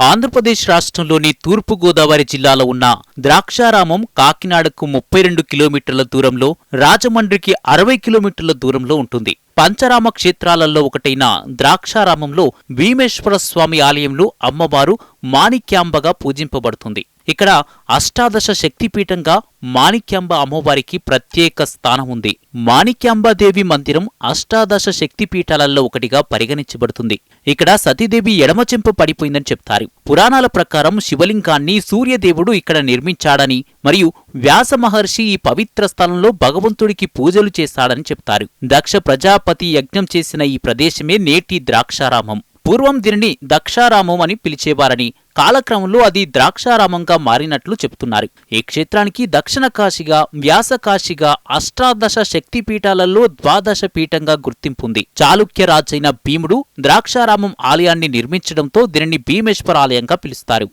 ఆంధ్రప్రదేశ్ రాష్ట్రంలోని తూర్పుగోదావరి జిల్లాలో ఉన్న ద్రాక్షారామం కాకినాడకు 32 కిలోమీటర్ల దూరంలో, రాజమండ్రికి 60 కిలోమీటర్ల దూరంలో ఉంటుంది. పంచరామ క్షేత్రాలలో ఒకటైన ద్రాక్షారామంలో భీమేశ్వర స్వామి ఆలయంలో అమ్మవారు మాణిక్యాంబగా పూజింపబడుతుంది. ఇక్కడ అష్టాదశ శక్తిపీఠంగా మాణిక్యాంబ అమ్మవారికి ప్రత్యేక స్థానం ఉంది. మాణిక్యాంబాదేవి మందిరం అష్టాదశ శక్తిపీఠాలలో ఒకటిగా పరిగణించబడుతుంది. ఇక్కడ సతీదేవి ఎడమచెంప పడిపోయిందని చెప్తారు. పురాణాల ప్రకారం శివలింగాన్ని సూర్యదేవుడు ఇక్కడ నిర్మించాడని మరియు వ్యాస మహర్షి ఈ పవిత్ర స్థలంలో భగవంతుడికి పూజలు చేశాడని చెప్తారు. దక్ష ప్రజాపతి యజ్ఞం చేసిన ఈ ప్రదేశమే నేటి ద్రాక్షారామం. పూర్వం దీనిని దక్షారామం అని పిలిచేవారని, కాలక్రమంలో అది ద్రాక్షారామంగా మారినట్లు చెబుతున్నారు. ఈ క్షేత్రానికి దక్షిణ కాశీగా, వ్యాస కాశీగా, అష్టాదశ శక్తిపీఠాలలో ద్వాదశ పీఠంగా గుర్తింపుంది. చాళుక్య రాజైన భీముడు ద్రాక్షారామం ఆలయాన్ని నిర్మించడంతో దీనిని భీమేశ్వర ఆలయంగా పిలుస్తారు.